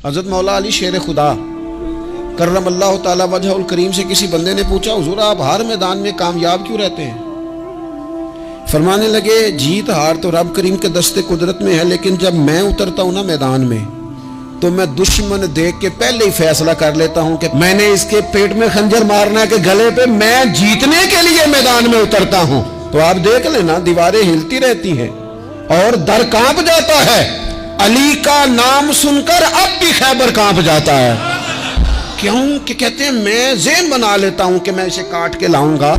حضرت مولا علی شیر خدا کرم اللہ تعالی وجہ الکریم سے کسی بندے نے پوچھا حضور آپ ہر میدان میں کامیاب کیوں رہتے ہیں؟ فرمانے لگے جیت ہار تو رب کریم کے دست قدرت میں ہے، لیکن جب میں اترتا ہوں نا میدان میں تو میں دشمن دیکھ کے پہلے ہی فیصلہ کر لیتا ہوں کہ میں نے اس کے پیٹ میں خنجر مارنا ہے کہ گلے پہ، میں جیتنے کے لیے میدان میں اترتا ہوں۔ تو آپ دیکھ لینا دیواریں ہلتی رہتی ہیں اور در کانپ جاتا ہے، علی کا نام سن کر اب بھی خیبر کانپ جاتا ہے۔ کیوں کہ کہتے ہیں میں ذہن بنا لیتا ہوں کہ میں اسے کاٹ کے لاؤں گا،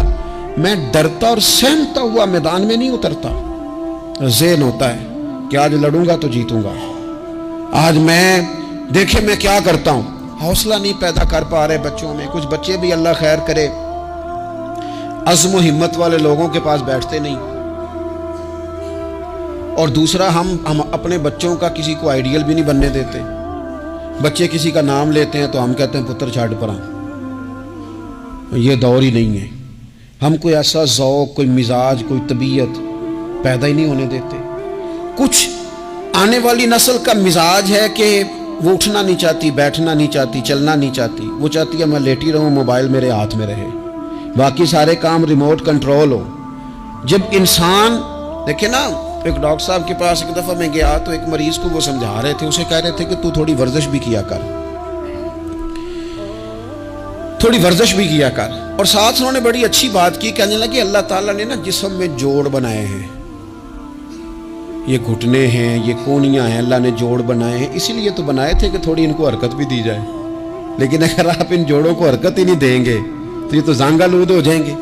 میں ڈرتا اور سہمتا ہوا میدان میں نہیں اترتا۔ ذہن ہوتا ہے کہ آج لڑوں گا تو جیتوں گا، آج میں دیکھیں میں کیا کرتا ہوں۔ حوصلہ نہیں پیدا کر پا رہے بچوں میں، کچھ بچے بھی اللہ خیر کرے عزم و ہمت والے لوگوں کے پاس بیٹھتے نہیں، اور دوسرا ہم اپنے بچوں کا کسی کو آئیڈیل بھی نہیں بننے دیتے۔ بچے کسی کا نام لیتے ہیں تو ہم کہتے ہیں پتر چھاڑ پرا، یہ دور ہی نہیں ہے۔ ہم کوئی ایسا ذوق، کوئی مزاج، کوئی طبیعت پیدا ہی نہیں ہونے دیتے۔ کچھ آنے والی نسل کا مزاج ہے کہ وہ اٹھنا نہیں چاہتی، بیٹھنا نہیں چاہتی، چلنا نہیں چاہتی، وہ چاہتی ہے میں لیٹی رہوں، موبائل میرے ہاتھ میں رہے، باقی سارے کام ریموٹ کنٹرول ہو۔ جب انسان دیکھیں نا، ایک ڈاکٹر صاحب کے پاس ایک دفعہ میں گیا تو ایک مریض کو وہ سمجھا رہے تھے، اسے کہہ رہے تھے کہ تو تھوڑی ورزش بھی کیا کر، تھوڑی ورزش بھی کیا کر، اور ساتھ انہوں نے بڑی اچھی بات کی، کہنے لگے اللہ تعالیٰ نے نا جسم میں جوڑ بنائے ہیں، یہ گھٹنے ہیں، یہ کونیاں ہیں، اللہ نے جوڑ بنائے ہیں، اسی لیے تو بنائے تھے کہ تھوڑی ان کو حرکت بھی دی جائے، لیکن اگر آپ ان جوڑوں کو حرکت ہی نہیں دیں گے تو یہ تو زانگالود ہو جائیں گے۔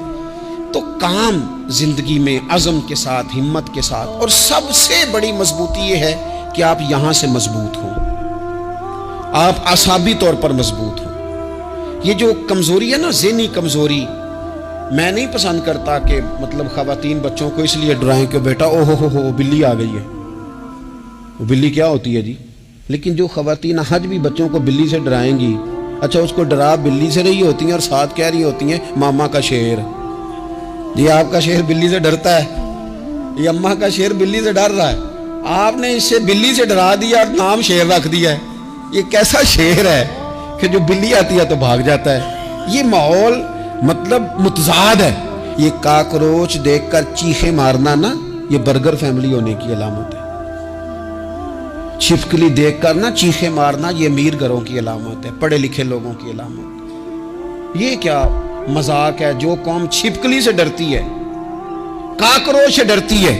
تو کام زندگی میں عزم کے ساتھ، ہمت کے ساتھ، اور سب سے بڑی مضبوطی یہ ہے کہ آپ یہاں سے مضبوط ہوں، آپ اعصابی طور پر مضبوط ہوں۔ یہ جو کمزوری ہے نا، ذہنی کمزوری، میں نہیں پسند کرتا کہ مطلب خواتین بچوں کو اس لیے ڈرائیں کہ بیٹا او ہو بلی آ گئی ہے۔ وہ بلی کیا ہوتی ہے جی؟ لیکن جو خواتین آج بھی بچوں کو بلی سے ڈرائیں گی، اچھا اس کو ڈرا بلی سے رہی ہوتی ہیں اور ساتھ کہہ رہی ہوتی ہیں ماما کا شیر، جی آپ کا شیر بلی سے ڈرتا ہے، یہ اماں کا شیر بلی سے ڈر رہا ہے، آپ نے اس سے بلی سے ڈرا دیا اور نام شیر رکھ دیا ہے۔ یہ کیسا شیر ہے کہ جو بلی آتی ہے تو بھاگ جاتا ہے؟ یہ ماحول مطلب متضاد ہے۔ یہ کاکروچ دیکھ کر چیخیں مارنا نا، یہ برگر فیملی ہونے کی علامت ہے۔ چھپکلی دیکھ کر نا چیخیں مارنا، یہ امیر گھروں کی علامت ہے، پڑھے لکھے لوگوں کی علامت۔ یہ کیا مذاق ہے؟ جو قوم چھپکلی سے ڈرتی ہے، کاکروچ سے ڈرتی ہے،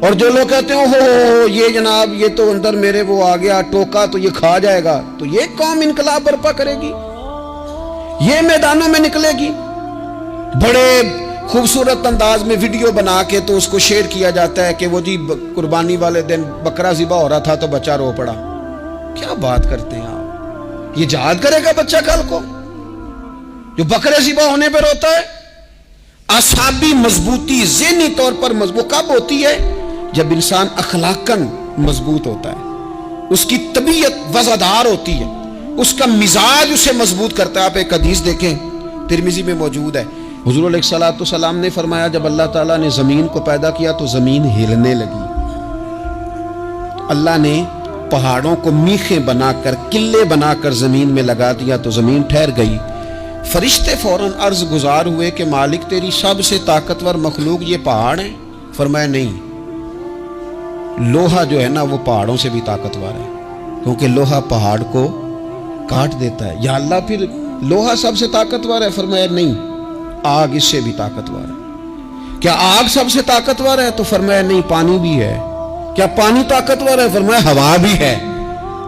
اور جو لوگ کہتے ہیں ہو یہ جناب یہ تو اندر میرے وہ آ گیا ٹوکا تو یہ کھا جائے گا، تو یہ قوم انقلاب برپا کرے گی، یہ میدانوں میں نکلے گی۔ بڑے خوبصورت انداز میں ویڈیو بنا کے تو اس کو شیئر کیا جاتا ہے کہ وہ جی قربانی والے دن بکرا ذبح ہو رہا تھا تو بچہ رو پڑا۔ کیا بات کرتے ہیں آپ؟ یہ جہاد کرے گا بچہ کل کو جو بکرے ذبح ہونے پہ روتا ہے؟ اعصابی مضبوطی، ذہنی طور پر مضبوط کب ہوتی ہے؟ جب انسان اخلاقاً مضبوط ہوتا ہے، اس کی طبیعت وزادار ہوتی ہے، اس کا مزاج اسے مضبوط کرتا ہے۔ آپ ایک حدیث دیکھیں، ترمذی میں موجود ہے، حضور علیہ الصلوۃ والسلام نے فرمایا جب اللہ تعالیٰ نے زمین کو پیدا کیا تو زمین ہلنے لگی، اللہ نے پہاڑوں کو میخیں بنا کر، قلعے بنا کر زمین میں لگا دیا تو زمین ٹھہر گئی۔ فرشتے فوراً عرض گزار ہوئے کہ مالک تیری سب سے طاقتور مخلوق یہ پہاڑ ہیں؟ فرمایا نہیں، لوہا جو ہے نا وہ پہاڑوں سے بھی طاقتور ہے، کیونکہ لوہا پہاڑ کو کاٹ دیتا ہے۔ یا اللہ پھر لوہا سب سے طاقتور ہے؟ فرمایا نہیں، آگ اس سے بھی طاقتور ہے۔ کیا آگ سب سے طاقتور ہے؟ تو فرمایا نہیں، پانی بھی ہے۔ کیا پانی طاقتور ہے؟ فرمایا ہوا بھی ہے،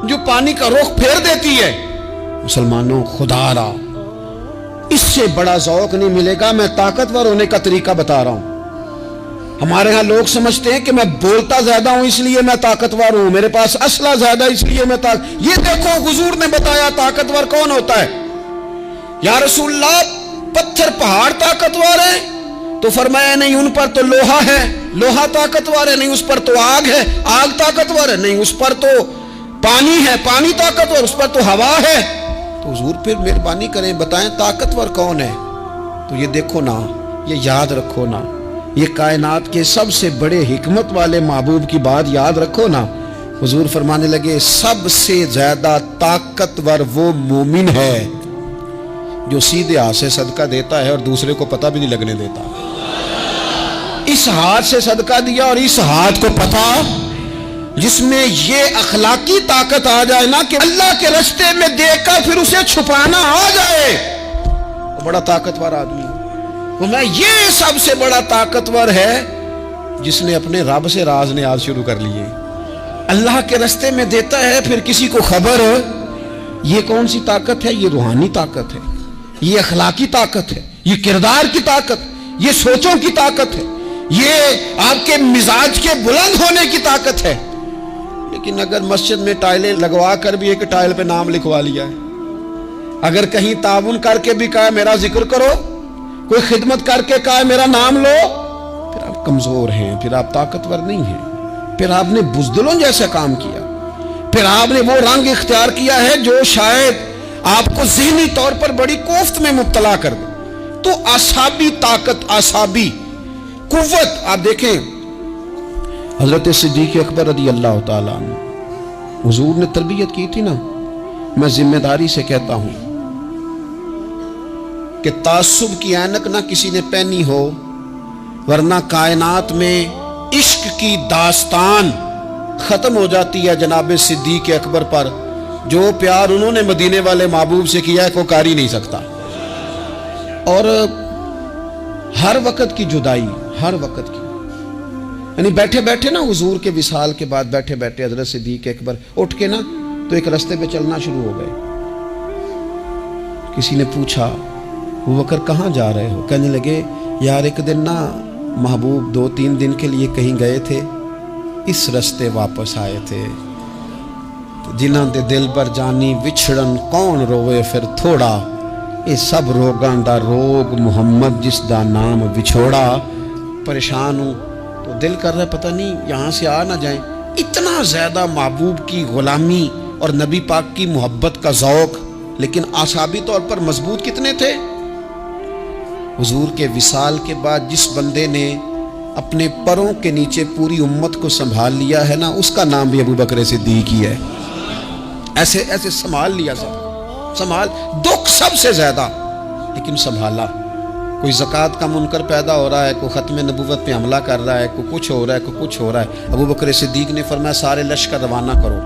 جو پانی کا رخ پھیر دیتی ہے۔ مسلمانوں خدا را اس سے بڑا ذوق نہیں ملے گا۔ میں طاقتور ہونے کا طریقہ بتا رہا ہوں۔ ہمارے ہاں لوگ سمجھتے ہیں کہ میں بولتا زیادہ ہوں اس لیے میں طاقتور ہوں، میرے پاس اسلحہ زیادہ اس لیے میں یہ دیکھو حضور نے بتایا طاقتور کون ہوتا ہے۔ یا رسول اللہ پتھر پہاڑ طاقتور ہے؟ تو فرمایا نہیں، ان پر تو لوہا ہے، لوہا طاقتور ہے، نہیں اس پر تو آگ ہے، آگ طاقتور ہے، نہیں اس پر تو پانی ہے، پانی طاقتور، اس پر تو ہوا ہے۔ تو حضور پھر مہربانی کریں بتائیں طاقتور کون ہے؟ تو یہ دیکھو نا، یہ یاد رکھو نا، یہ کائنات کے سب سے بڑے حکمت والے محبوب کی بات یاد رکھو نا۔ حضور فرمانے لگے سب سے زیادہ طاقتور وہ مومن ہے جو سیدھے ہاتھ سے صدقہ دیتا ہے اور دوسرے کو پتہ بھی نہیں لگنے دیتا. اس ہاتھ سے صدقہ دیا اور اس ہاتھ کو پتہ، جس میں یہ اخلاقی طاقت آ جائے نا کہ اللہ کے راستے میں دے کر پھر اسے چھپانا آ جائے، وہ بڑا طاقتور آدمی ہے. وہ میں یہ سب سے بڑا طاقتور ہے جس نے اپنے رب سے راز نیاز شروع کر لیے. اللہ کے راستے میں دیتا ہے پھر کسی کو خبر. یہ کون سی طاقت ہے؟ یہ روحانی طاقت ہے، یہ اخلاقی طاقت ہے، یہ کردار کی طاقت، یہ سوچوں کی طاقت ہے، یہ آپ کے مزاج کے بلند ہونے کی طاقت ہے. لیکن اگر مسجد میں ٹائلیں لگوا کر بھی ایک ٹائل پہ نام لکھوا لیا ہے، اگر کہیں تعاون کر کے بھی کہا میرا ذکر کرو، کوئی خدمت کر کے کہا میرا نام لو، پھر آپ کمزور ہیں، پھر آپ طاقتور نہیں ہیں، پھر آپ نے بزدلوں جیسا کام کیا، پھر آپ نے وہ رنگ اختیار کیا ہے جو شاید آپ کو ذہنی طور پر بڑی کوفت میں مبتلا کر دے. تو اعصابی طاقت، اعصابی قوت. آپ دیکھیں حضرت صدیق اکبر رضی اللہ تعالیٰ عنہ، حضور نے تربیت کی تھی نا. میں ذمہ داری سے کہتا ہوں کہ تعصب کی اینک نہ کسی نے پہنی ہو، ورنہ کائنات میں عشق کی داستان ختم ہو جاتی ہے جناب صدیق اکبر پر. جو پیار انہوں نے مدینے والے محبوب سے کیا ہے کوئی کر ہی نہیں سکتا. اور ہر وقت کی جدائی، ہر وقت کی، یعنی بیٹھے بیٹھے نا حضور کے وصال کے بعد بیٹھے بیٹھے حضرت صدیق اکبر اٹھ کے نا تو ایک رستے پہ چلنا شروع ہو گئے. کسی نے پوچھا ابو بکر کہاں جا رہے ہو؟ کہنے لگے یار ایک دن نا محبوب 2-3 دن کے لیے کہیں گئے تھے، اس رستے واپس آئے تھے. جنہاں دے دل پر جانی وچھڑن کون روے پھر تھوڑا، اے سب روگاں دا روگ محمد جس دا نام وچھوڑا. پریشان ہوں تو دل کر رہا پتہ نہیں یہاں سے آ نہ جائیں. اتنا زیادہ محبوب کی غلامی اور نبی پاک کی محبت کا ذوق، لیکن اعصابی طور پر مضبوط کتنے تھے. حضور کے وصال کے بعد جس بندے نے اپنے پروں کے نیچے پوری امت کو سنبھال لیا ہے نا، اس کا نام بھی ابو بکر صدیق ہی ہے. ایسے ایسے سنبھال لیا، سب سنبھال، دکھ سب سے زیادہ لیکن سنبھالا. کوئی زکوٰۃ کا منکر پیدا ہو رہا ہے، کوئی ختم نبوت پہ حملہ کر رہا ہے، کوئی کچھ ہو رہا ہے، کوئی کچھ ہو رہا ہے. ابو بکر صدیق نے فرمایا سارے لشکر روانہ کرو.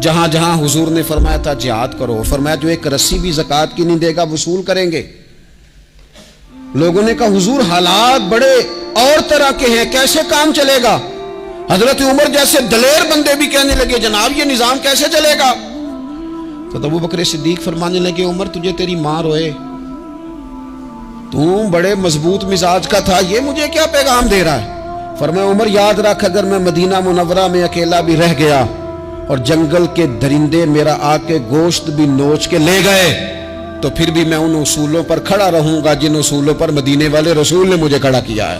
جہاں جہاں حضور نے فرمایا تھا جہاد کرو، فرمایا جو ایک رسی بھی زکوٰۃ کی نہیں دے گا وصول کریں گے. لوگوں نے کہا حضور حالات بڑے اور طرح کے ہیں، کیسے کام چلے گا؟ حضرت عمر جیسے دلیر بندے بھی کہنے لگے جناب یہ نظام کیسے چلے گا؟ تو ابو بکر صدیق فرمانے لگے عمر تجھے تیری ماں روئے، تو بڑے مضبوط مزاج کا تھا، یہ مجھے کیا پیغام دے رہا ہے؟ فرمایا عمر یاد رکھ اگر میں مدینہ منورہ میں اکیلا بھی رہ گیا اور جنگل کے درندے میرا آ کے گوشت بھی نوچ کے لے گئے تو پھر بھی میں ان اصولوں پر کھڑا رہوں گا جن اصولوں پر مدینے والے رسول نے مجھے کھڑا کیا ہے.